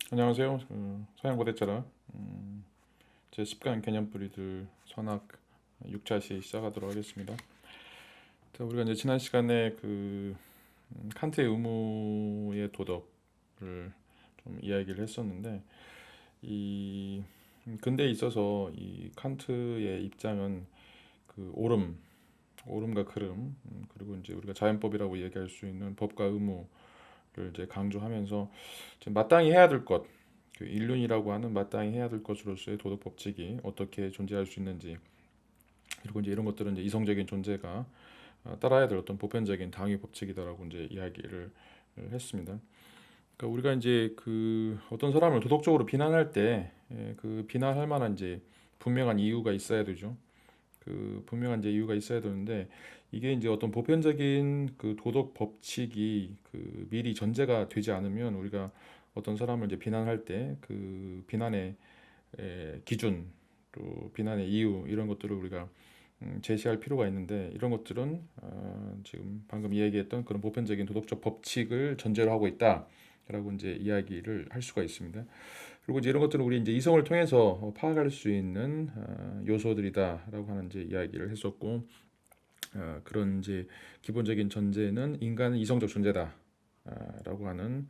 안녕하세요. 서양고대짜라 제 10강 개념뿌리들 선학 6차시 시작하도록 하겠습니다. 자, 우리가 이제 지난 시간에 칸트의 의무의 도덕을 좀 이야기를 했었는데 이 근대에 있어서 이 칸트의 입장은 옳음과 그름, 그리고 이제 우리가 자연법이라고 얘기할 수 있는 법과 의무를 이제 강조하면서 지금 마땅히 해야 될 것, 인륜이라고 하는 마땅히 해야 될 것으로서의 도덕 법칙이 어떻게 존재할 수 있는지, 그리고 이제 이런 것들은 이제 이성적인 존재가 따라야 될 어떤 보편적인 당위 법칙이다라고 이제 이야기를 했습니다. 그러니까 우리가 이제 어떤 사람을 도덕적으로 비난할 때 그 비난할 만한 이제 분명한 이유가 있어야 되죠. 분명한 이제 이유가 있어야 되는데 이게 이제 어떤 보편적인 도덕 법칙이 미리 전제가 되지 않으면 우리가 어떤 사람을 이제 비난할 때 비난의 기준 또 비난의 이유 이런 것들을 우리가 제시할 필요가 있는데 이런 것들은 지금 방금 이야기했던 그런 보편적인 도덕적 법칙을 전제로 하고 있다라고 이제 이야기를 할 수가 있습니다. 그리고 이제 이런 것들은 우리 이제 이성을 통해서 파악할 수 있는 요소들이다라고 하는 이제 이야기를 했었고, 그런 이제 기본적인 전제는 인간은 이성적 존재다라고 하는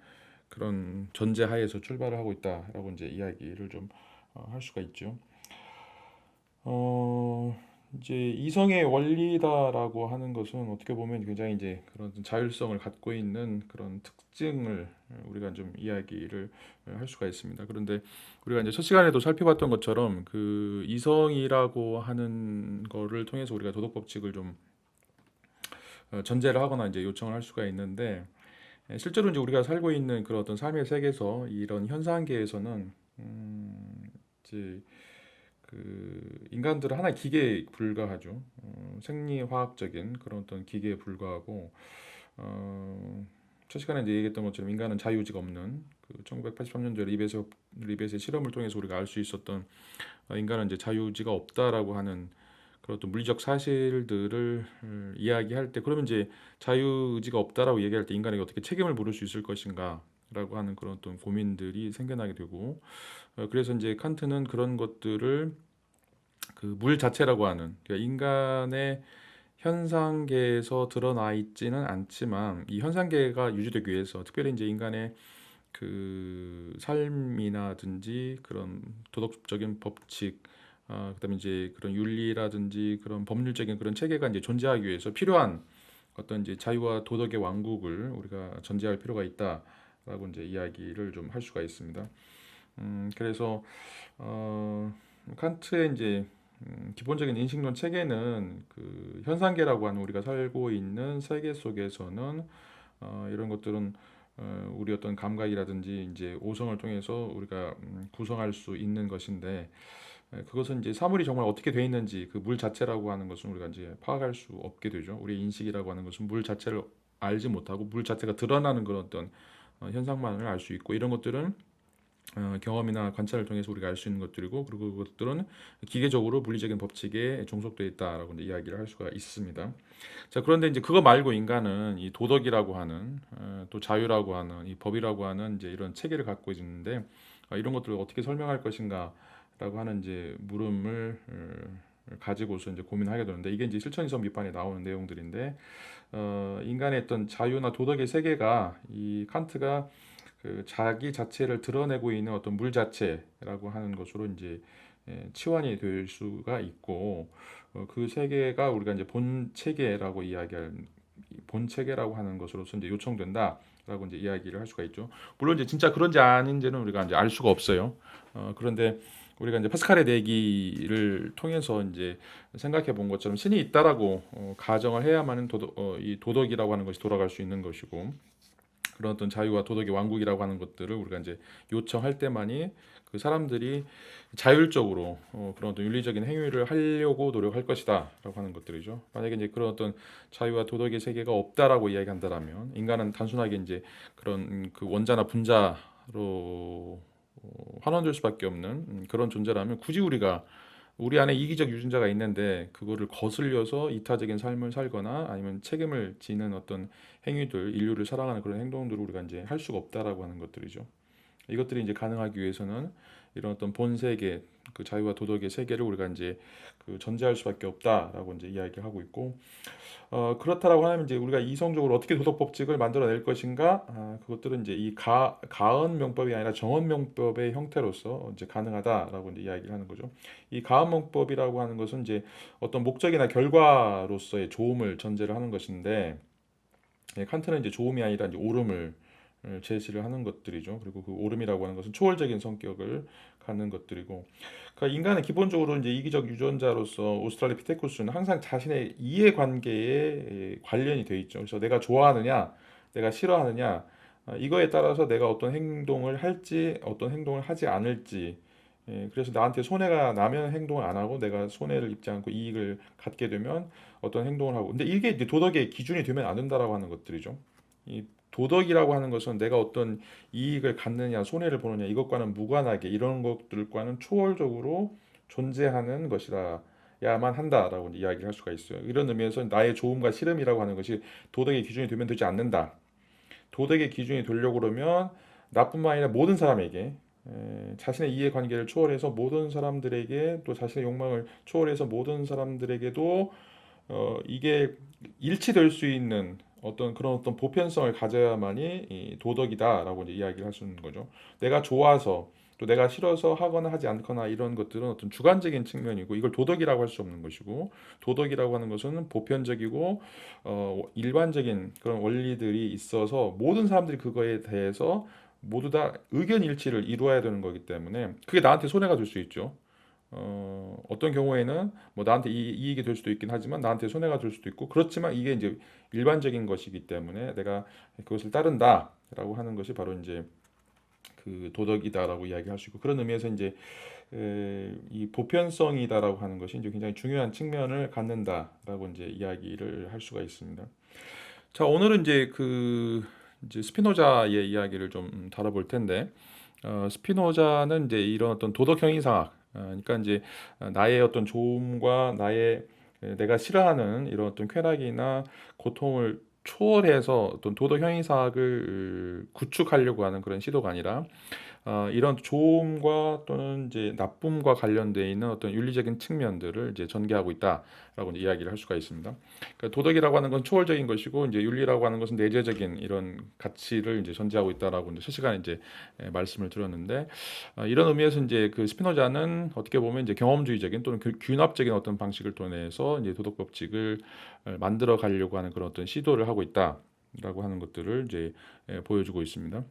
그런 전제 하에서 출발을 하고 있다라고 이제 이야기를 좀 할 수가 있죠. 어, 이제 이성의 원리다라고 하는 것은 어떻게 보면 굉장히 이제 그런 자율성을 갖고 있는 그런 특징을 우리가 좀 이야기를 할 수가 있습니다. 그런데 우리가 이제 첫 시간에도 살펴봤던 것처럼 그 이성이라고 하는 거를 통해서 우리가 도덕 법칙을 좀 전제를 하거나 이제 요청을 할 수가 있는데 실제로 이제 우리가 살고 있는 그런 어떤 삶의 세계에서 이런 현상계에서는 이제 인간들은 하나의 기계에 불과하죠. 생리화학적인 그런 어떤 기계에 불과하고 어, 첫 시간에 이제 얘기했던 것처럼 인간은 자유의지가 없는 1983년도에 리벳의 실험을 통해서 우리가 알 수 있었던 인간은 이제 자유의지가 없다라고 하는 그런 또 물리적 사실들을 이야기할 때 그러면 이제 자유의지가 없다라고 얘기할 때 인간에게 어떻게 책임을 물을 수 있을 것인가 라고 하는 그런 어떤 고민들이 생겨나게 되고 그래서 이제 칸트는 그런 것들을 물 자체라고 하는 그러니까 인간의 현상계에서 드러나 있지는 않지만 이 현상계가 유지되기 위해서 특별히 이제 인간의 삶이나든지 그런 도덕적인 법칙 그다음에 이제 그런 윤리라든지 그런 법률적인 그런 체계가 이제 존재하기 위해서 필요한 어떤 이제 자유와 도덕의 왕국을 우리가 전제할 필요가 있다라고 이제 이야기를 좀 할 수가 있습니다. 그래서 어, 칸트의 이제 기본적인 인식론 체계는 현상계라고 하는 우리가 살고 있는 세계 속에서는 이런 것들은 우리 어떤 감각이라든지 이제 오성을 통해서 우리가 구성할 수 있는 것인데 그것은 이제 사물이 정말 어떻게 돼 있는지 그 물 자체라고 하는 것은 우리가 이제 파악할 수 없게 되죠. 우리 인식이라고 하는 것은 물 자체를 알지 못하고 물 자체가 드러나는 그런 어떤 현상만을 알 수 있고 이런 것들은 경험이나 관찰을 통해서 우리가 알 수 있는 것들이고 그리고 그것들은 기계적으로 물리적인 법칙에 종속되어 있다라고 이제 이야기를 할 수가 있습니다. 자, 그런데 이제 그거 말고 인간은 이 도덕이라고 하는 또 자유라고 하는 이 법이라고 하는 이제 이런 체계를 갖고 있는데 이런 것들을 어떻게 설명할 것인가라고 하는 이제 물음을 가지고서 이제 고민하게 되는데 이게 이제 실천이성 비판에 나오는 내용들인데 인간의 어떤 자유나 도덕의 세계가 이 칸트가 자기 자체를 드러내고 있는 어떤 물 자체라고 하는 것으로 이제 치환이 될 수가 있고 그 세계가 우리가 이제 본 체계라고 이야기할 본 체계라고 하는 것으로서 이제 요청된다라고 이제 이야기를 할 수가 있죠. 물론 이제 진짜 그런지 아닌지는 우리가 이제 알 수가 없어요. 그런데 우리가 이제 파스칼의 내기를 통해서 이제 생각해 본 것처럼 신이 있다라고 가정을 해야만 이 도덕이라고 하는 것이 돌아갈 수 있는 것이고 그런 어떤 자유와 도덕의 왕국이라고 하는 것들을 우리가 이제 요청할 때만이 그 사람들이 자율적으로 그런 어떤 윤리적인 행위를 하려고 노력할 것이다라고 하는 것들이죠. 만약에 이제 그런 어떤 자유와 도덕의 세계가 없다라고 이야기한다라면 인간은 단순하게 이제 그런 원자나 분자로 환원될 수밖에 없는 그런 존재라면 굳이 우리 안에 이기적 유전자가 있는데 그거를 거슬려서 이타적인 삶을 살거나 아니면 책임을 지는 어떤 행위들, 인류를 사랑하는 그런 행동들을 우리가 이제 할 수가 없다라고 하는 것들이죠. 이것들이 이제 가능하기 위해서는 이런 어떤 본 세계, 그 자유와 도덕의 세계를 우리가 이제 그 전제할 수밖에 없다라고 이제 이야기하고 있고, 그렇다라고 하면 이제 우리가 이성적으로 어떻게 도덕 법칙을 만들어낼 것인가? 그것들은 이제 이 가언 명법이 아니라 정언 명법의 형태로서 이제 가능하다라고 이제 이야기를 하는 거죠. 이 가언 명법이라고 하는 것은 이제 어떤 목적이나 결과로서의 조음을 전제를 하는 것인데, 칸트는 이제 조음이 아니라 이제 오름을 제시를 하는 것들이죠. 그리고 그 오름이라고 하는 것은 초월적인 성격을 갖는 것들이고, 그러니까 인간은 기본적으로 이제 이기적 유전자로서 오스트랄로피테쿠스는 항상 자신의 이해관계에 관련이 돼 있죠. 그래서 내가 좋아하느냐, 내가 싫어하느냐, 이거에 따라서 내가 어떤 행동을 할지, 어떤 행동을 하지 않을지. 그래서 나한테 손해가 나면 행동을 안 하고 내가 손해를 입지 않고 이익을 갖게 되면 어떤 행동을 하고. 근데 이게 이제 도덕의 기준이 되면 안 된다라고 하는 것들이죠. 이 도덕이라고 하는 것은 내가 어떤 이익을 갖느냐, 손해를 보느냐 이것과는 무관하게 이런 것들과는 초월적으로 존재하는 것이라 야만 한다라고 이야기를 할 수가 있어요. 이런 의미에서 나의 좋음과 싫음이라고 하는 것이 도덕의 기준이 되면 되지 않는다. 도덕의 기준이 되려고 그러면 나뿐만 아니라 모든 사람에게 자신의 이해관계를 초월해서 모든 사람들에게 또 자신의 욕망을 초월해서 모든 사람들에게도 이게 일치될 수 있는 어떤 그런 어떤 보편성을 가져야만이 이 도덕이다라고 이제 이야기를 할 수 있는 거죠. 내가 좋아서 또 내가 싫어서 하거나 하지 않거나 이런 것들은 어떤 주관적인 측면이고 이걸 도덕이라고 할 수 없는 것이고, 도덕이라고 하는 것은 보편적이고 일반적인 그런 원리들이 있어서 모든 사람들이 그거에 대해서 모두 다 의견 일치를 이루어야 되는 거기 때문에 그게 나한테 손해가 될 수 있죠. 어떤 경우에는 뭐 나한테 이익이 될 수도 있긴 하지만 나한테 손해가 될 수도 있고, 그렇지만 이게 이제 일반적인 것이기 때문에 내가 그것을 따른다라고 하는 것이 바로 이제 그 도덕이다라고 이야기할 수 있고, 그런 의미에서 이제 이 보편성이다라고 하는 것이 이제 굉장히 중요한 측면을 갖는다라고 이제 이야기를 할 수가 있습니다. 자, 오늘은 이제 그 이제 스피노자의 이야기를 좀 다뤄볼 텐데, 스피노자는 이제 이런 어떤 도덕 형이상학, 그러니까 이제 나의 어떤 좋음과 나의 내가 싫어하는 이런 어떤 쾌락이나 고통을 초월해서 어떤 도덕 형이상학을 구축하려고 하는 그런 시도가 아니라 이런 좋음과 또는 이제 나쁨과 관련되어 있는 어떤 윤리적인 측면들을 이제 전개하고 있다라고 이제 이야기를 할 수가 있습니다. 그러니까 도덕이라고 하는 건 초월적인 것이고 이제 윤리라고 하는 것은 내재적인 이런 가치를 이제 전제하고 있다라고 이제 실시간에 이제 말씀을 드렸는데, 이런 의미에서 이제 그 스피노자는 어떻게 보면 이제 경험주의적인 또는 균합적인 어떤 방식을 통해서 이제 도덕 법칙을 만들어 가려고 하는 그런 어떤 시도를 하고 있다라고 하는 것들을 이제 보여주고 있습니다.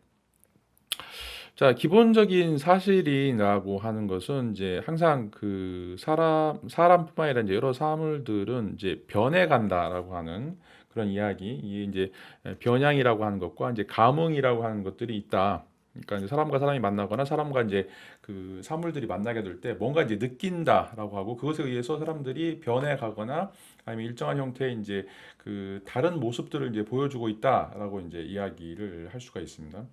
자, 기본적인 사실이라고 하는 것은 이제 항상 그 사람뿐만 아니라 이제 여러 사물들은 이제 변해간다라고 하는 그런 이야기, 이게 이제 변향이라고 하는 것과 이제 감흥이라고 하는 것들이 있다. 그러니까 이제 사람과 사람이 만나거나 사람과 이제 그 사물들이 만나게 될 때 뭔가 이제 느낀다라고 하고, 그것에 의해서 사람들이 변해가거나 아니면 일정한 형태의 이제 그 다른 모습들을 이제 보여주고 있다라고 이제 이야기를 할 수가 있습니다.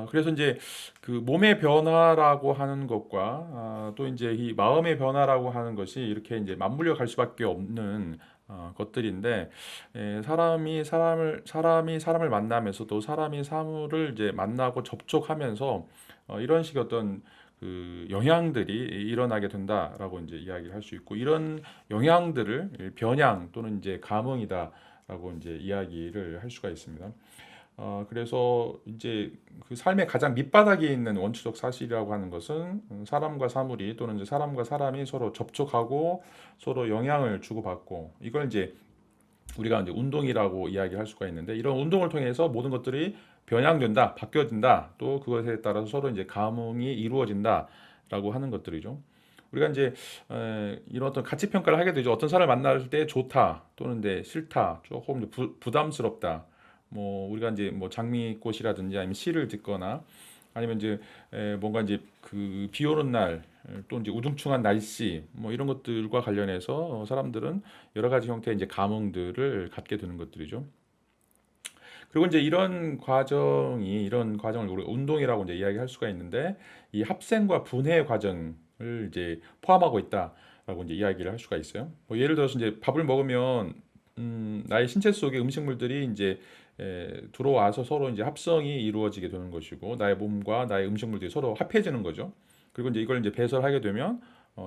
그래서 이제 그 몸의 변화라고 하는 것과 또 이제 이 마음의 변화라고 하는 것이 이렇게 이제 맞물려 갈 수밖에 없는 것들인데, 사람이 사람을 만나면서 또 사람이 사물을 이제 만나고 접촉하면서 이런 식의 어떤 그 영향들이 일어나게 된다라고 이제 이야기를 할 수 있고, 이런 영향들을 변향 또는 이제 감흥이다라고 이제 이야기를 할 수가 있습니다. 그래서 이제 그 삶의 가장 밑바닥에 있는 원초적 사실이라고 하는 것은 사람과 사물이 또는 이제 사람과 사람이 서로 접촉하고 서로 영향을 주고받고, 이걸 이제 우리가 이제 운동이라고 이야기할 수가 있는데, 이런 운동을 통해서 모든 것들이 변형된다, 바뀌어진다, 또 그것에 따라서 서로 이제 감흥이 이루어진다라고 하는 것들이죠. 우리가 이제 이런 어떤 가치 평가를 하게 되죠. 어떤 사람을 만날 때 좋다 또는 네, 싫다, 조금 부담스럽다. 뭐 우리가 이제 뭐 장미꽃이라든지 아니면 시를 듣거나 아니면 이제 뭔가 이제 그 비 오는 날 또 이제 우중충한 날씨 뭐 이런 것들과 관련해서 사람들은 여러 가지 형태의 이제 감흥들을 갖게 되는 것들이죠. 그리고 이제 이런 과정을 우리 운동이라고 이제 이야기할 수가 있는데, 이 합생과 분해 과정을 이제 포함하고 있다라고 이제 이야기를 할 수가 있어요. 뭐 예를 들어서 이제 밥을 먹으면 나의 신체 속의 음식물들이 이제 들어와서 서로 이제 합성이 이루어지게 되는 것이고 나의 몸과 나의 음식물들이 서로 합해지는 거죠. 그리고 이제 이걸 이제 배설하게 되면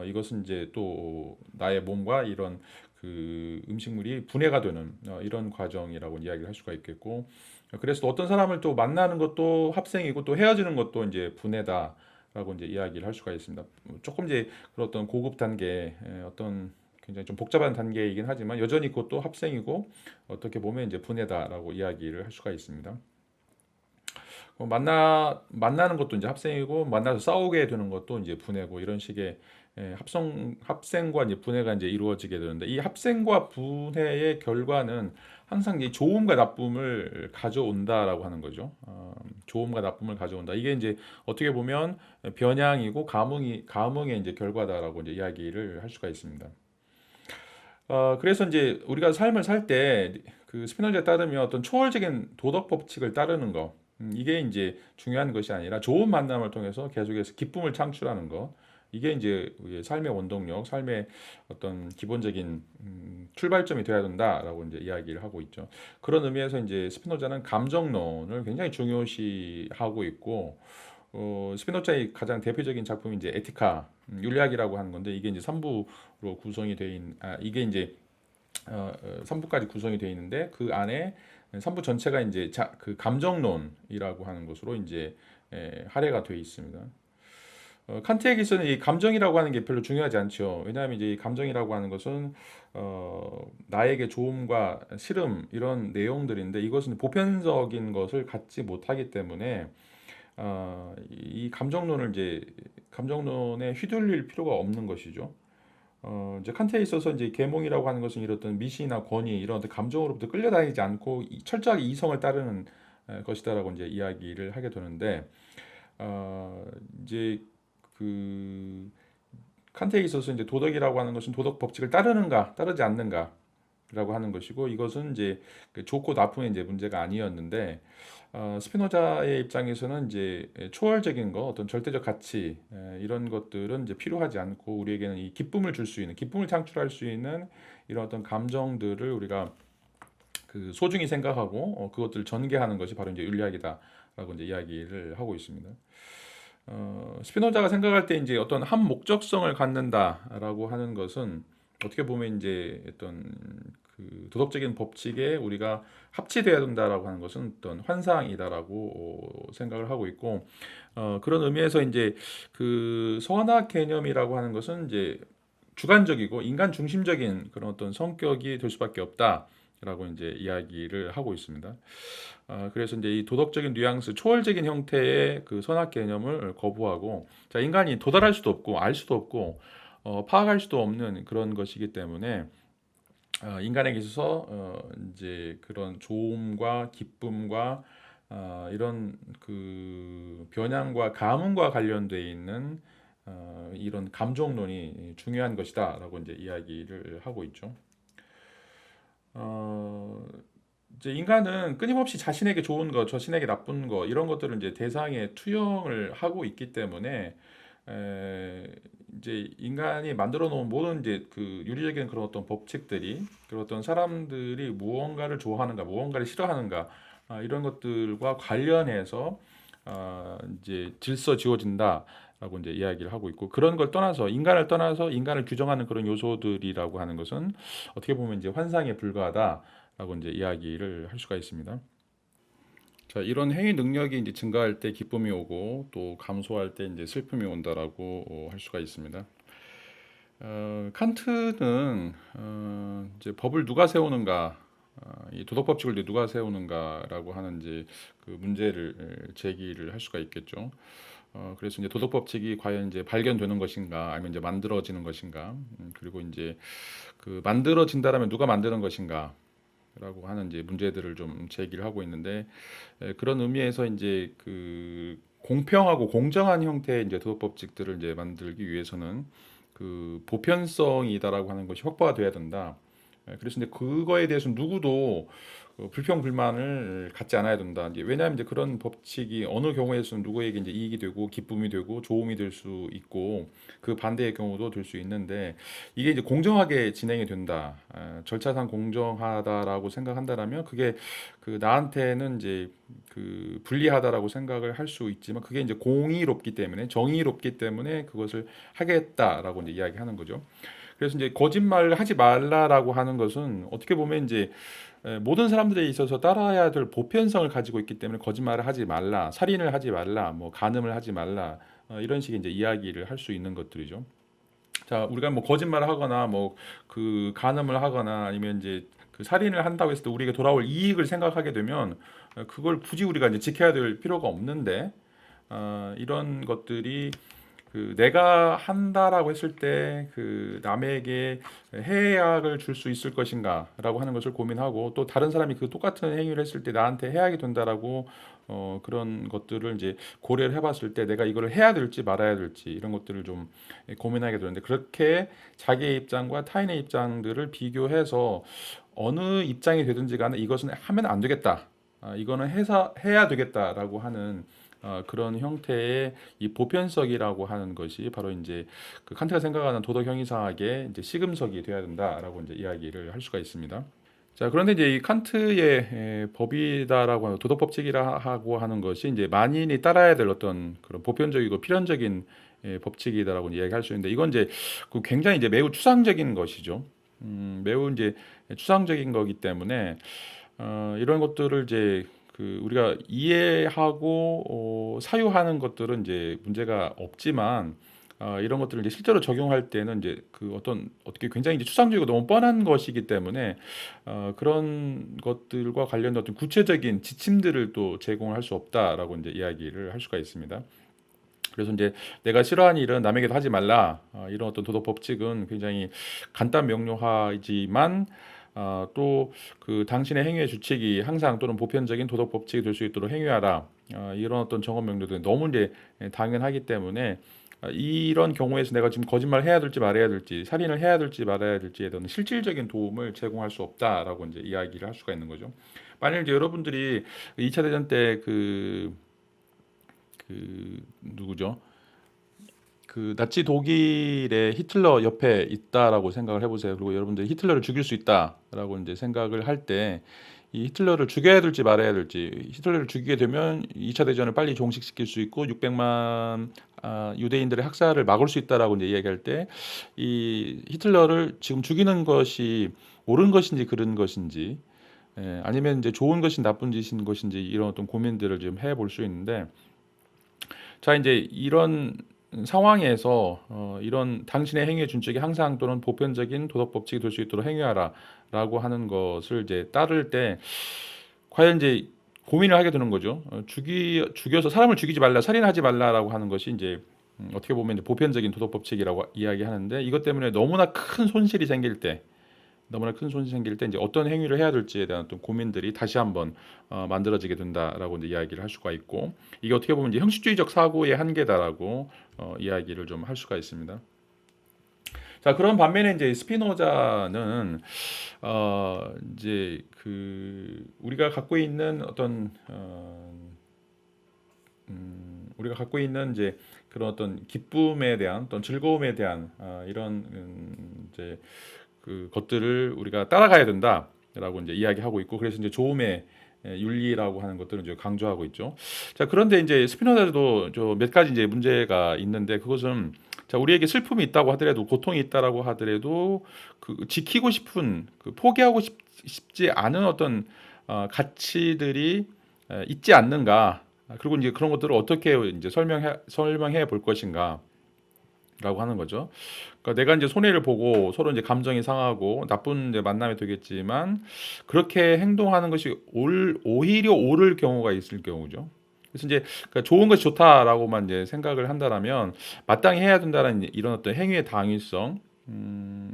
이것은 이제 또 나의 몸과 이런 그 음식물이 분해가 되는 이런 과정이라고 이야기를 할 수가 있겠고 그래서 또 어떤 사람을 또 만나는 것도 합생이고 또 헤어지는 것도 이제 분해다라고 이제 이야기를 할 수가 있습니다. 조금 이제 그런 어떤 고급 단계 어떤 굉장히 좀 복잡한 단계이긴 하지만 여전히 그것도 합생이고 어떻게 보면 이제 분해다라고 이야기를 할 수가 있습니다. 만나는 것도 이제 합생이고 만나서 싸우게 되는 것도 이제 분해고 이런 식의 합생과 이제 분해가 이제 이루어지게 되는데 이 합생과 분해의 결과는 항상 이 좋음과 나쁨을 가져온다라고 하는 거죠. 좋음과 나쁨을 가져온다. 이게 이제 어떻게 보면 변향이고 감흥의 이제 결과다라고 이제 이야기를 할 수가 있습니다. 그래서 이제 우리가 삶을 살 때 그 스피노자에 따르면 어떤 초월적인 도덕 법칙을 따르는 거, 이게 이제 중요한 것이 아니라 좋은 만남을 통해서 계속해서 기쁨을 창출하는 것, 이게 이제 우리의 삶의 원동력, 삶의 어떤 기본적인 출발점이 되어야 된다라고 이제 이야기를 하고 있죠. 그런 의미에서 이제 스피노자는 감정론을 굉장히 중요시하고 있고, 스피노자의 가장 대표적인 작품이 이제 에티카, 윤리학이라고 하는 건데 이게 이제 3부로 구성이 되어 있는 이게 이제 3부까지 구성이 되어 있는데 그 안에 3부 전체가 이제 그 감정론이라고 하는 것으로 이제 할애가 되어 있습니다. 칸트에게서는 이 감정이라고 하는 게 별로 중요하지 않죠. 왜냐하면 이제 이 감정이라고 하는 것은 나에게 좋음과 싫음 이런 내용들인데 이것은 보편적인 것을 갖지 못하기 때문에 이 감정론에 휘둘릴 필요가 없는 것이죠. 이제 칸트에 있어서 이제 계몽이라고 하는 것은 이런 미시나 권위 이런 어떤 감정으로부터 끌려다니지 않고 철저하게 이성을 따르는 것이다라고 이제 이야기를 하게 되는데 어, 이제 그 칸트에 있어서 이제 도덕이라고 하는 것은 도덕 법칙을 따르는가 따르지 않는가라고 하는 것이고 이것은 이제 그 좋고 나쁨의 이제 문제가 아니었는데 스피노자의 입장에서는 이제 초월적인 거, 어떤 절대적 가치 이런 것들은 이제 필요하지 않고 우리에게는 이 기쁨을 줄 수 있는, 기쁨을 창출할 수 있는 이런 어떤 감정들을 우리가 그 소중히 생각하고 그것들을 전개하는 것이 바로 이제 윤리학이다라고 이제 이야기를 하고 있습니다. 스피노자가 생각할 때 이제 어떤 한 목적성을 갖는다라고 하는 것은 어떻게 보면 이제 어떤 그 도덕적인 법칙에 우리가 합치돼야 된다라고 하는 것은 어떤 환상이다라고 생각을 하고 있고 그런 의미에서 이제 그 선악 개념이라고 하는 것은 이제 주관적이고 인간 중심적인 그런 어떤 성격이 될 수밖에 없다라고 이제 이야기를 하고 있습니다. 그래서 이제 이 도덕적인 뉘앙스, 초월적인 형태의 그 선악 개념을 거부하고, 자, 인간이 도달할 수도 없고, 알 수도 없고, 파악할 수도 없는 그런 것이기 때문에, 인간에게 있어서 이제 그런 좋음과 기쁨과 이런 그 변향과 감흥과 관련되어 있는 이런 감정론이 중요한 것이다라고 이제 이야기를 하고 있죠. 어, 이제 인간은 끊임없이 자신에게 좋은 거, 자신에게 나쁜 거 이런 것들을 이제 대상에 투영을 하고 있기 때문에 에, 이제 인간이 만들어 놓은 모든 이제 그 윤리적인 그런 어떤 법칙들이 그런 어떤 사람들이 무언가를 좋아하는가, 무언가를 싫어하는가 이런 것들과 관련해서 이제 질서 지어진다라고 이제 이야기를 하고 있고 그런 걸 떠나서 인간을 규정하는 그런 요소들이라고 하는 것은 어떻게 보면 이제 환상에 불과하다라고 이제 이야기를 할 수가 있습니다. 자, 이런 행위 능력이 이제 증가할 때 기쁨이 오고 또 감소할 때 이제 슬픔이 온다라고 할 수가 있습니다. 칸트는 이제 법을 누가 세우는가, 이 도덕 법칙을 이제 누가 세우는가라고 하는 이제 그 문제를 제기를 할 수가 있겠죠. 그래서 이제 도덕 법칙이 과연 이제 발견되는 것인가, 아니면 이제 만들어지는 것인가, 그리고 이제 그 만들어진다라면 누가 만드는 것인가. 라고 하는 이제 문제들을 좀 제기를 하고 있는데 그런 의미에서 이제 그 공평하고 공정한 형태의 이제 도덕 법칙들을 이제 만들기 위해서는 그 보편성이다라고 하는 것이 확보가 돼야 된다. 그래서 이제 그거에 대해서 누구도 불평 불만을 갖지 않아야 된다. 이제 왜냐하면 이제 그런 법칙이 어느 경우에서는 누구에게 이제 이익이 되고 기쁨이 되고 좋음이 될 수 있고 그 반대의 경우도 될 수 있는데 이게 이제 공정하게 진행이 된다. 절차상 공정하다라고 생각한다라면 그게 그 나한테는 이제 그 불리하다라고 생각을 할 수 있지만 그게 이제 공의롭기 때문에 정의롭기 때문에 그것을 하겠다라고 이제 이야기하는 거죠. 그래서 이제 거짓말을 하지 말라라고 하는 것은 어떻게 보면 이제 모든 사람들에 있어서 따라야 될 보편성을 가지고 있기 때문에 거짓말을 하지 말라, 살인을 하지 말라, 뭐 간음을 하지 말라 이런 식의 이제 이야기를 할 수 있는 것들이죠. 자, 우리가 뭐 거짓말을 하거나 뭐 그 간음을 하거나 아니면 이제 그 살인을 한다고 했을 때 우리에게 돌아올 이익을 생각하게 되면 그걸 굳이 우리가 이제 지켜야 될 필요가 없는데 이런 것들이 그 내가 한다라고 했을 때 그 남에게 해악을 줄 수 있을 것인가라고 하는 것을 고민하고 또 다른 사람이 그 똑같은 행위를 했을 때 나한테 해악이 된다라고 그런 것들을 이제 고려를 해봤을 때 내가 이거를 해야 될지 말아야 될지 이런 것들을 좀 고민하게 되는데 그렇게 자기의 입장과 타인의 입장들을 비교해서 어느 입장이 되든지 간에 이것은 하면 안 되겠다. 이거는 해야 되겠다라고 하는 그런 형태의 이 보편성이라고 하는 것이 바로 이제 그 칸트가 생각하는 도덕 형이상학의 이제 시금석이 되어야 된다라고 이제 이야기를 할 수가 있습니다. 자, 그런데 이제 이 칸트의 법이다라고 하는 도덕 법칙이라고 하는 것이 이제 만인이 따라야 될 어떤 그런 보편적이고 필연적인 법칙이다라고 이야기할 수 있는데 이건 이제 그 굉장히 이제 매우 추상적인 것이죠. 매우 이제 추상적인 거기 때문에 이런 것들을 이제 그 우리가 이해하고 사유하는 것들은 이제 문제가 없지만 이런 것들을 이제 실제로 적용할 때는 이제 그 어떤 어떻게 굉장히 이제 추상적이고 너무 뻔한 것이기 때문에 그런 것들과 관련된 어떤 구체적인 지침들을 또 제공할 수 없다라고 이제 이야기를 할 수가 있습니다. 그래서 이제 내가 싫어하는 일은 남에게도 하지 말라. 이런 어떤 도덕 법칙은 굉장히 간단 명료하지만 또 그 당신의 행위의 주책이 항상 또는 보편적인 도덕 법칙이 될 수 있도록 행위하라. 이런 어떤 정언 명료들이 너무 이제 당연하기 때문에 이런 경우에서 내가 지금 거짓말 해야 될지 말아야 될지 살인을 해야 될지 말아야 될지에 대한 실질적인 도움을 제공할 수 없다라고 이제 이야기를 할 수가 있는 거죠. 만일 이제 여러분들이 2차 대전 때 그 누구죠? 그 나치 독일의 히틀러 옆에 있다라고 생각을 해보세요. 그리고 여러분들이 히틀러를 죽일 수 있다라고 이제 생각을 할 때 이 히틀러를 죽여야 될지 말아야 될지 히틀러를 죽이게 되면 2차 대전을 빨리 종식시킬 수 있고 600만 유대인들의 학살을 막을 수 있다라고 이제 이야기할 때 이 히틀러를 지금 죽이는 것이 옳은 것인지 그른 것인지 아니면 이제 좋은 것인 나쁜 짓인 것인지 이런 어떤 고민들을 좀 해볼 수 있는데 자 이제 이런 상황에서 이런 당신의 행위의 준칙이 항상 또는 보편적인 도덕 법칙이 될 수 있도록 행위하라라고 하는 것을 이제 따를 때 과연 이제 고민을 하게 되는 거죠. 죽여서 사람을 죽이지 말라, 살인하지 말라라고 하는 것이 이제 어떻게 보면 이제 보편적인 도덕 법칙이라고 이야기하는데 이것 때문에 너무나 큰 손실이 생길 때 이제 어떤 행위를 해야 될지에 대한 어떤 고민들이 다시 한번 만들어지게 된다라고 이제 이야기를 할 수가 있고 이게 어떻게 보면 이제 형식주의적 사고의 한계다라고 이야기를 좀 할 수가 있습니다. 자, 그런 반면에 이제 스피노자는 이제 그 우리가 갖고 있는 어떤 우리가 갖고 있는 이제 그런 어떤 기쁨에 대한 어떤 즐거움에 대한 이런 이제 그 것들을 우리가 따라가야 된다라고 이제 이야기하고 있고 그래서 이제 조음의 윤리라고 하는 것들을 이제 강조하고 있죠. 자, 그런데 이제 스피노자도 저 몇 가지 이제 문제가 있는데 그것은 자, 우리에게 슬픔이 있다고 하더라도 고통이 있다라고 하더라도 그 지키고 싶은 그 포기하고 싶지 않은 어떤 가치들이 있지 않는가? 그리고 이제 그런 것들을 어떻게 이제 설명해 볼 것인가? 라고 하는 거죠. 그러니까 내가 이제 손해를 보고 서로 이제 감정이 상하고 나쁜 이제 만남이 되겠지만 그렇게 행동하는 것이 오히려 옳을 경우가 있을 경우죠. 그래서 이제 그러니까 좋은 것이 좋다라고만 이제 생각을 한다라면 마땅히 해야 된다는 이런 어떤 행위의 당위성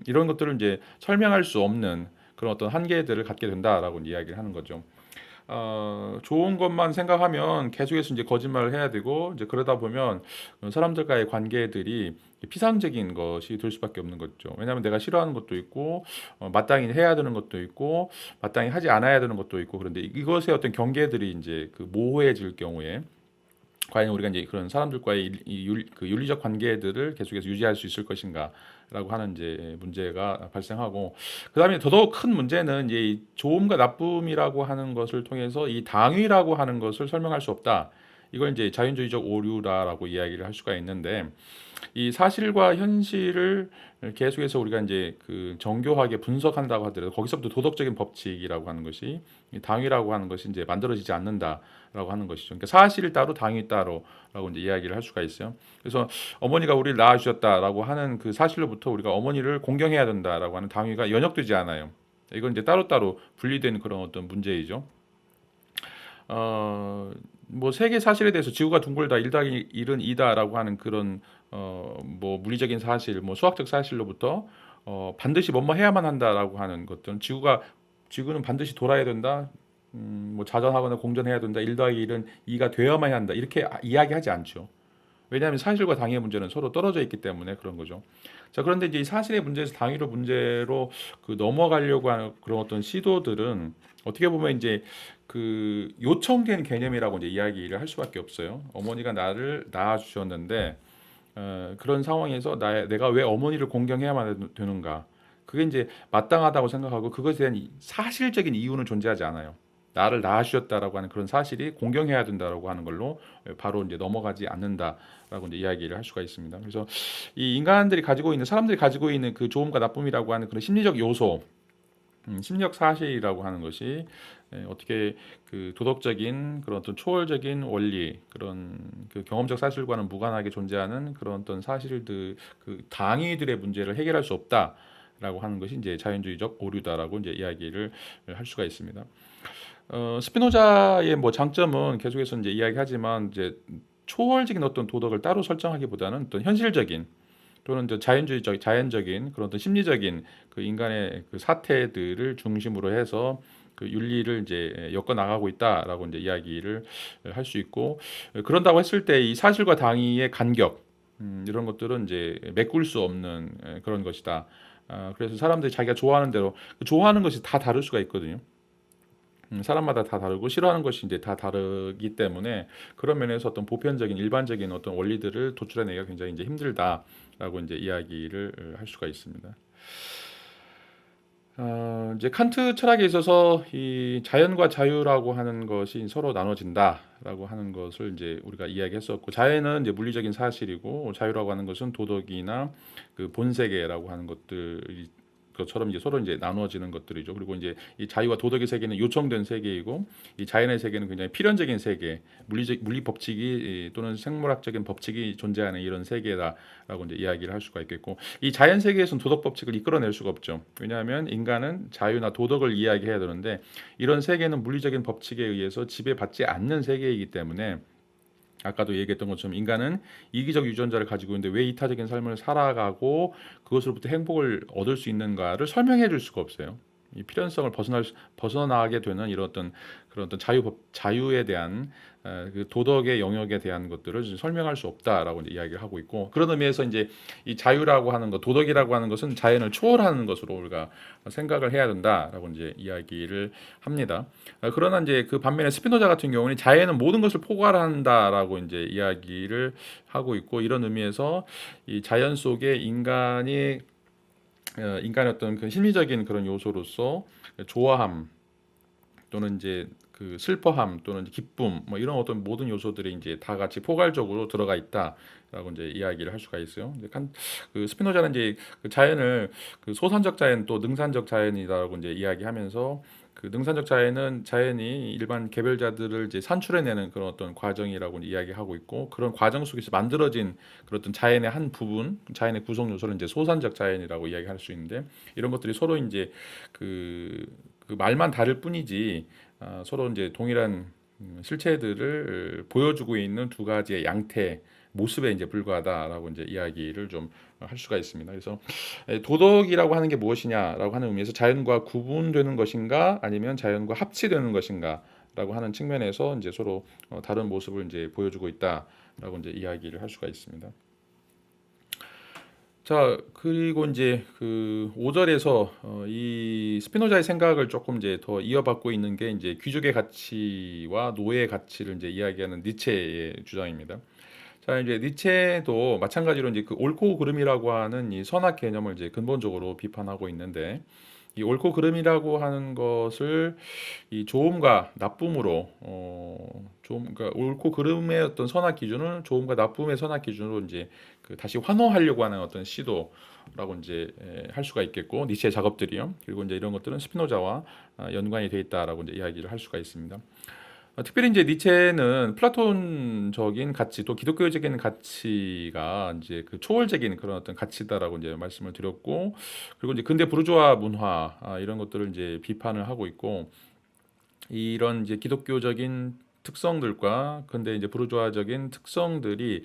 이런 것들을 이제 설명할 수 없는 그런 어떤 한계들을 갖게 된다라고 이야기를 하는 거죠. 좋은 것만 생각하면 계속해서 이제 거짓말을 해야 되고 이제 그러다 보면 사람들과의 관계들이 피상적인 것이 될 수밖에 없는 거죠. 왜냐하면 내가 싫어하는 것도 있고 마땅히 해야 되는 것도 있고 마땅히 하지 않아야 되는 것도 있고 그런데 이것의 어떤 경계들이 이제 그 모호해질 경우에 과연 우리가 이제 그런 사람들과의 그 윤리적 관계들을 계속해서 유지할 수 있을 것인가라고 하는 이제 문제가 발생하고 그다음에 더더욱 큰 문제는 이제 이 좋음과 나쁨이라고 하는 것을 통해서 이 당위라고 하는 것을 설명할 수 없다. 이걸 이제 자연주의적 오류라라고 이야기를 할 수가 있는데 이 사실과 현실을 계속해서 우리가 이제 그 정교하게 분석한다고 하더라도 거기서부터 도덕적인 법칙이라고 하는 것이 이 당위라고 하는 것이 이제 만들어지지 않는다라고 하는 것이죠. 그러니까 사실 따로 당위 따로라고 이제 이야기를 할 수가 있어요. 그래서 어머니가 우리를 낳아주셨다라고 하는 그 사실로부터 우리가 어머니를 공경해야 된다라고 하는 당위가 연역되지 않아요. 이건 이제 따로따로 분리된 그런 어떤 문제이죠. 뭐 세계 사실에 대해서 지구가 둥글다 1 더하기 1은 2다라고 하는 그런 뭐 물리적인 사실, 뭐 수학적 사실로부터 반드시 뭐뭐 해야만 한다라고 하는 것들은 지구는 반드시 돌아야 된다. 뭐 자전하거나 공전해야 된다. 1 더하기 1은 2가 되어야만 한다. 이렇게 이야기하지 않죠. 왜냐하면 사실과 당위의 문제는 서로 떨어져 있기 때문에 그런 거죠. 자, 그런데 이제 이 사실의 문제에서 당위로 문제로 그 넘어가려고 하는 그런 어떤 시도들은 어떻게 보면 이제 그 요청된 개념이라고 이제 이야기를 할 수밖에 없어요. 어머니가 나를 낳아주셨는데 그런 상황에서 내가 왜 어머니를 공경해야만 되는가? 그게 이제 마땅하다고 생각하고 그것에 대한 사실적인 이유는 존재하지 않아요. 나를 낳아주셨다라고 하는 그런 사실이 공경해야 된다라고 하는 걸로 바로 이제 넘어가지 않는다라고 이제 이야기를 할 수가 있습니다. 그래서 이 인간들이 가지고 있는 사람들이 가지고 있는 그 좋음과 나쁨이라고 하는 그런 심리적 요소, 심리적 사실이라고 하는 것이 어떻게 그 도덕적인 그런 어떤 초월적인 원리 그런 그 경험적 사실과는 무관하게 존재하는 그런 어떤 사실들 그 당위들의 문제를 해결할 수 없다라고 하는 것이 이제 자연주의적 오류다라고 이제 이야기를 할 수가 있습니다. 스피노자의 뭐 장점은 계속해서 이제 이야기하지만 이제 초월적인 어떤 도덕을 따로 설정하기보다는 어떤 현실적인 또는 이제 자연적인 그런 어떤 심리적인 그 인간의 그 사태들을 중심으로 해서 그 윤리를 이제 엮어 나가고 있다라고 이제 이야기를 할 수 있고 그런다고 했을 때 이 사실과 당위의 간격 이런 것들은 이제 메꿀 수 없는 그런 것이다. 그래서 사람들이 자기가 좋아하는 대로 좋아하는 것이 다 다를 수가 있거든요. 사람마다 다 다르고 싫어하는 것이 이제 다 다르기 때문에 그런 면에서 어떤 보편적인 일반적인 어떤 원리들을 도출해내기가 굉장히 이제 힘들다라고 이제 이야기를 할 수가 있습니다. 이제 칸트 철학에 있어서 이 자연과 자유라고 하는 것이 서로 나눠진다라고 하는 것을 이제 우리가 이야기했었고 자연은 이제 물리적인 사실이고 자유라고 하는 것은 도덕이나 그 본세계라고 하는 것들이 것처럼 이제 서로 이제 나누어지는 것들이죠. 그리고 이제 이 자유와 도덕의 세계는 요청된 세계이고 이 자연의 세계는 굉장히 필연적인 세계, 물리 법칙이 또는 생물학적인 법칙이 존재하는 이런 세계다라고 이제 이야기를 할 수가 있겠고 이 자연 세계에서는 도덕 법칙을 이끌어낼 수가 없죠. 왜냐하면 인간은 자유나 도덕을 이야기해야 되는데 이런 세계는 물리적인 법칙에 의해서 지배받지 않는 세계이기 때문에 아까도 얘기했던 것처럼 인간은 이기적 유전자를 가지고 있는데 왜 이타적인 삶을 살아가고 그것으로부터 행복을 얻을 수 있는가를 설명해 줄 수가 없어요. 이 필연성을 벗어나게 되는 이런 어떤 그런 어떤 자유에 대한 그 도덕의 영역에 대한 것들을 설명할 수 없다라고 이제 이야기를 하고 있고 그런 의미에서 이제 이 자유라고 하는 것, 도덕이라고 하는 것은 자연을 초월하는 것으로 우리가 생각을 해야 된다라고 이제 이야기를 합니다. 그러나 이제 그 반면에 스피노자 같은 경우는 자연은 모든 것을 포괄한다라고 이제 이야기를 하고 있고 이런 의미에서 이 자연 속에 인간의 어떤 그 심리적인 그런 요소로서 좋아함 또는 이제 그 슬퍼함 또는 기쁨 뭐 이런 어떤 모든 요소들이 이제 다 같이 포괄적으로 들어가 있다라고 이제 이야기를 할 수가 있어요. 이제 그 스피노자는 이제 그 자연을 그 소산적 자연 또 능산적 자연이다라고 이제 이야기하면서 그 능산적 자연은 자연이 일반 개별자들을 이제 산출해내는 그런 어떤 과정이라고 이야기하고 있고 그런 과정 속에서 만들어진 그런 어떤 자연의 한 부분, 자연의 구성 요소를 이제 소산적 자연이라고 이야기할 수 있는데 이런 것들이 서로 이제 그 말만 다를 뿐이지 서로 이제 동일한 실체들을 보여주고 있는 두 가지의 양태 모습에 이제 불과하다라고 이제 이야기를 좀 할 수가 있습니다. 그래서 도덕이라고 하는 게 무엇이냐라고 하는 의미에서 자연과 구분되는 것인가 아니면 자연과 합치되는 것인가라고 있다라고 하는 측면에서 이제 서로 다른 모습을 이제 보여주고 있다라고 이제 이야기를 할 수가 있습니다. 자, 그리고 이제 그 5절에서 이 스피노자의 생각을 조금 이제 더 이어받고 있는 게 이제 귀족의 가치와 노예의 가치를 이제 이야기하는 니체의 주장입니다. 자, 이제 니체도 마찬가지로 이제 그 옳고 그름이라고 하는 이 선악 개념을 이제 근본적으로 비판하고 있는데, 이 옳고 그름이라고 하는 것을 이 좋음과 나쁨으로 그러니까 옳고 그름의 어떤 선악 기준을 좋음과 나쁨의 선악 기준으로 이제 그 다시 환호하려고 하는 어떤 시도라고 이제 할 수가 있겠고, 니체의 작업들이요. 그리고 이제 이런 것들은 스피노자와 연관이 돼 있다라고 이제 이야기를 할 수가 있습니다. 특별히 이제 니체는 플라톤적인 가치 또 기독교적인 가치가 이제 그 초월적인 그런 어떤 가치다라고 이제 말씀을 드렸고, 그리고 이제 근대 부르주아 문화 이런 것들을 이제 비판을 하고 있고, 이런 이제 기독교적인 특성들과 근데 이제 부르주아적인 특성들이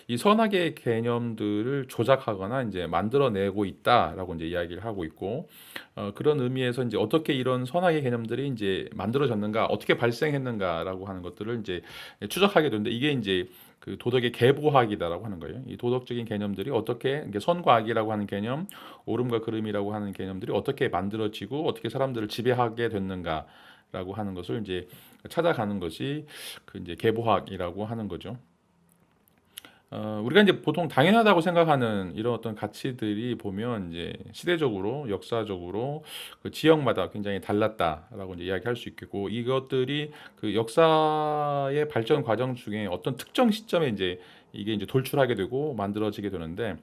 이 선악의 개념들을 조작하거나 이제 만들어내고 있다라고 이제 이야기를 하고 있고, 그런 의미에서 이제 어떻게 이런 선악의 개념들이 이제 만들어졌는가, 어떻게 발생했는가라고 하는 것들을 이제 추적하게 되는데, 이게 이제 그 도덕의 계보학이다라고 하는 거예요. 이 도덕적인 개념들이 어떻게 이게 선과 악이라고 하는 개념, 옳음과 그름이라고 하는 개념들이 어떻게 만들어지고 어떻게 사람들을 지배하게 됐는가라고 하는 것을 이제 찾아가는 것이 그 이제 계보학이라고 하는 거죠. 우리가 이제 보통 당연하다고 생각하는 이런 어떤 가치들이 보면 이제 시대적으로, 역사적으로 그 지역마다 굉장히 달랐다라고 이제 이야기할 수 있겠고, 이것들이 그 역사의 발전 과정 중에 어떤 특정 시점에 이제 이게 이제 돌출하게 되고 만들어지게 되는데,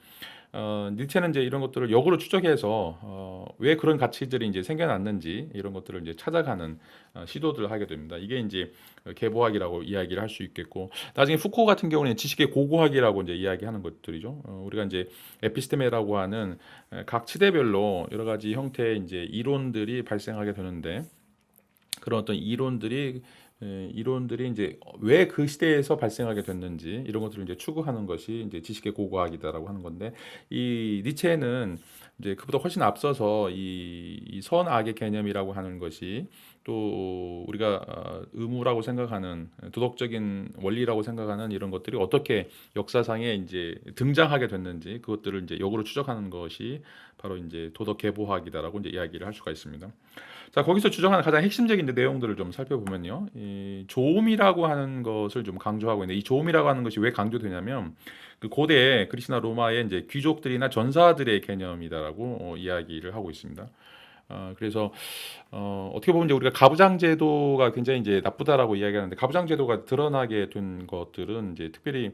니체는 이제 이런 것들을 역으로 추적해서 왜 그런 가치들이 이제 생겨났는지 이런 것들을 이제 찾아가는 시도들을 하게 됩니다. 이게 이제 계보학이라고 이야기를 할 수 있겠고, 나중에 푸코 같은 경우는 지식의 고고학이라고 이제 이야기하는 것들이죠. 우리가 이제 에피스테메라고 하는 각 시대별로 여러 가지 형태의 이제 이론들이 발생하게 되는데, 그런 어떤 이론들이 이제 왜 그 시대에서 발생하게 됐는지 이런 것들을 이제 추구하는 것이 이제 지식의 고고학이다라고 하는 건데, 이 니체는 이제 그보다 훨씬 앞서서 이 선악의 개념이라고 하는 것이 또 우리가 의무라고 생각하는 도덕적인 원리라고 생각하는 이런 것들이 어떻게 역사상에 이제 등장하게 됐는지 그것들을 이제 역으로 추적하는 것이 바로 이제 도덕 계보학이다라고 이제 이야기를 할 수가 있습니다. 자, 거기서 주장하는 가장 핵심적인 내용들을 좀 살펴보면요. 이 조음이라고 하는 것을 좀 강조하고 있는데, 이 조음이라고 하는 것이 왜 강조되냐면 그 고대 그리스나 로마의 이제 귀족들이나 전사들의 개념이다라고 이야기를 하고 있습니다. 그래서 어떻게 보면 이제 우리가 가부장 제도가 굉장히 이제 나쁘다라고 이야기하는데, 가부장 제도가 드러나게 된 것들은 이제 특별히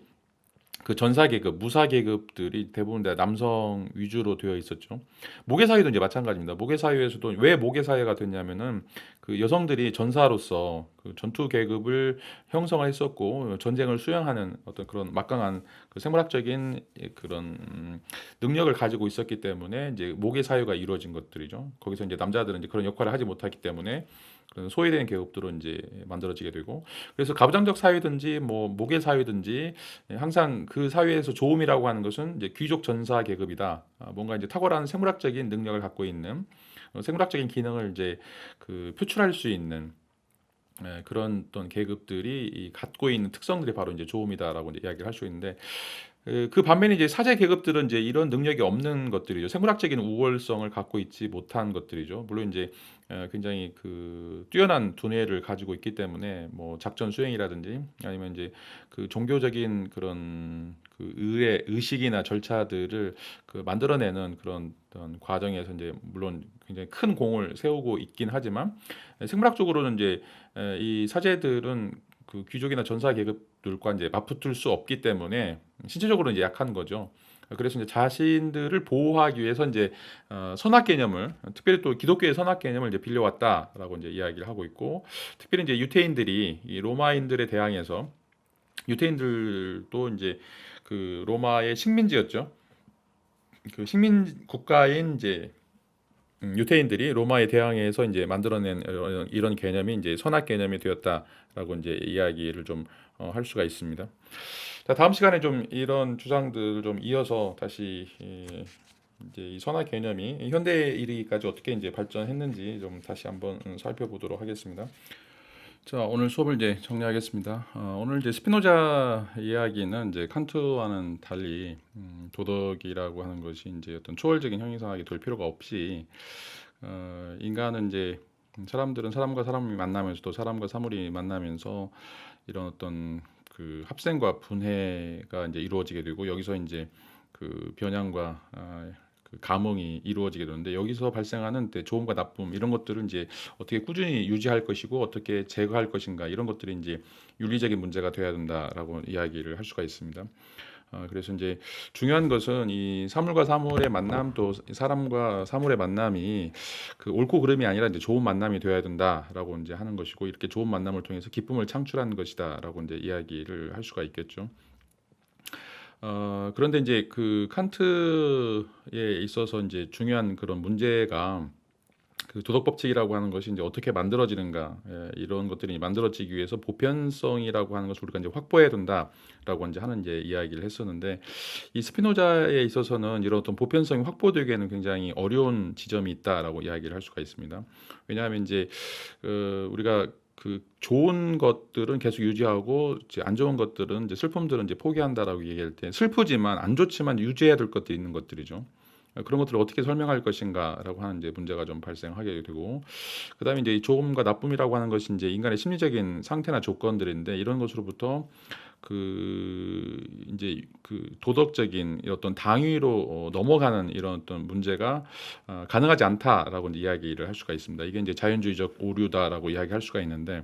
그 전사 계급, 무사 계급들이 대부분 다 남성 위주로 되어 있었죠. 모계 사회도 이제 마찬가지입니다. 모계 사회에서도 왜 모계 사회가 됐냐면은 그 여성들이 전사로서 그 전투 계급을 형성을 했었고, 전쟁을 수행하는 어떤 그런 막강한 그 생물학적인 그런 능력을 가지고 있었기 때문에 이제 모계 사회가 이루어진 것들이죠. 거기서 이제 남자들은 이제 그런 역할을 하지 못하기 때문에 그런 소외된 계급들로 이제 만들어지게 되고, 그래서 가부장적 사회든지 뭐 모계 사회든지 항상 그 사회에서 조음이라고 하는 것은 이제 귀족 전사 계급이다. 뭔가 이제 탁월한 생물학적인 능력을 갖고 있는 생물학적인 기능을 이제 그 표출할 수 있는 그런 어떤 계급들이 갖고 있는 특성들이 바로 이제 조음이다라고 이제 이야기를 할 수 있는데, 그 반면에 이제 사제 계급들은 이제 이런 능력이 없는 것들이죠. 생물학적인 우월성을 갖고 있지 못한 것들이죠. 물론 이제 굉장히 그 뛰어난 두뇌를 가지고 있기 때문에 뭐 작전 수행이라든지 아니면 이제 그 종교적인 그런 그 의식이나 절차들을 그 만들어내는 그런 어떤 과정에서 이제 물론 굉장히 큰 공을 세우고 있긴 하지만, 생물학적으로는 이제 이 사제들은 그 귀족이나 전사 계급들과 이제 맞붙을 수 없기 때문에 신체적으로 이제 약한 거죠. 그래서 이제 자신들을 보호하기 위해서 이제 선악 개념을, 특별히 또 기독교의 선악 개념을 이제 빌려왔다라고 이제 이야기를 하고 있고, 특별히 이제 유태인들이 이 로마인들에 대항해서, 유태인들도 이제 그 로마의 식민지였죠. 그 식민 국가인 이제 유태인들이 로마에 대항해서 이제 만들어낸 이런 개념이 이제 선악 개념이 되었다라고 이제 이야기를 좀 할 수가 있습니다. 자, 다음 시간에 좀 이런 주장들을 좀 이어서 다시 이제 이 선악 개념이 현대에 이르기까지 어떻게 이제 발전했는지 좀 다시 한번 살펴보도록 하겠습니다. 자, 오늘 수업을 이제 정리하겠습니다. 오늘 이제 스피노자 이야기는 이제 칸트와는 달리 도덕이라고 하는 것이 이제 어떤 초월적인 형이상하게 될 필요가 없이 인간은 이제 사람들은 사람과 사람이 만나면서 또 사람과 사물이 만나면서 이런 어떤 그 합생과 분해가 이제 이루어지게 되고 여기서 이제 그 변형과 그 감흥이 이루어지게 되는데 여기서 발생하는 좋음과 나쁨 이런 것들을 이제 어떻게 꾸준히 유지할 것이고 어떻게 제거할 것인가 이런 것들이 이제 윤리적인 문제가 돼야 된다라고 이야기를 할 수가 있습니다. 그래서 이제 중요한 것은 이 사물과 사물의 만남 또 사람과 사물의 만남이 그 옳고 그름이 아니라 이제 좋은 만남이 되어야 된다라고 이제 하는 것이고 이렇게 좋은 만남을 통해서 기쁨을 창출한 것이다라고 이제 이야기를 할 수가 있겠죠. 그런데 이제 그 칸트에 있어서 이제 중요한 그런 문제가 그 도덕 법칙이라고 하는 것이 이제 어떻게 만들어지는가 이런 것들이 만들어지기 위해서 보편성이라고 하는 것을 우리가 이제 확보해야 된다라고 이제 하는 이제 이야기를 했었는데 이 스피노자에 있어서는 이런 어떤 보편성이 확보되기에는 굉장히 어려운 지점이 있다라고 이야기를 할 수가 있습니다. 왜냐하면 이제 우리가 그 좋은 것들은 계속 유지하고 이제 안 좋은 것들은 이제 슬픔들은 이제 포기한다라고 얘기할 때 슬프지만 안 좋지만 유지해야 될 것들이 있는 것들이죠. 그런 것들을 어떻게 설명할 것인가라고 하는 이제 문제가 좀 발생하게 되고 그다음에 이제 이 좋음과 나쁨이라고 하는 것이 이제 인간의 심리적인 상태나 조건들인데 이런 것으로부터 그 이제 그 도덕적인 어떤 당위로 넘어가는 이런 어떤 문제가 가능하지 않다라고 이제 이야기를 할 수가 있습니다. 이게 이제 자연주의적 오류다라고 이야기할 수가 있는데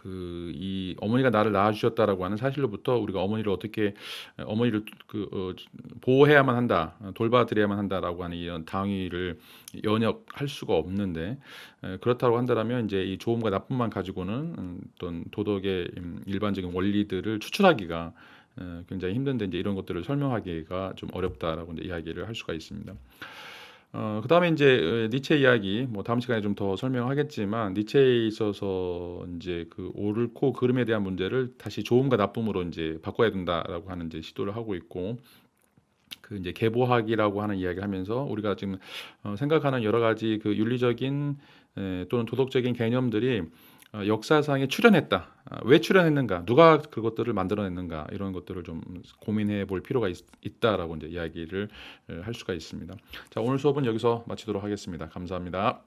이 어머니가 나를 낳아주셨다라고 하는 사실로부터 우리가 어머니를 보호해야만 한다, 돌봐드려야만 한다라고 하는 이런 당위를 연역할 수가 없는데 그렇다고 한다면 이제 이 좋음과 나쁨만 가지고는 어떤 도덕의 일반적인 원리들을 추출하기가 굉장히 힘든데 이제 이런 것들을 설명하기가 좀 어렵다라고 이제 이야기를 할 수가 있습니다. 그다음에 이제 니체 이야기 뭐 다음 시간에 좀 더 설명하겠지만 니체에 있어서 이제 그 옳고 그름에 대한 문제를 다시 좋음과 나쁨으로 이제 바꿔야 된다라고 하는 이제 시도를 하고 있고 그 이제 계보학이라고 하는 이야기를 하면서 우리가 지금 생각하는 여러 가지 그 윤리적인 또는 도덕적인 개념들이 역사상에 출현했다. 왜 출현했는가? 누가 그것들을 만들어냈는가? 이런 것들을 좀 고민해 볼 필요가 있다라고 이제 이야기를 할 수가 있습니다. 자, 오늘 수업은 여기서 마치도록 하겠습니다. 감사합니다.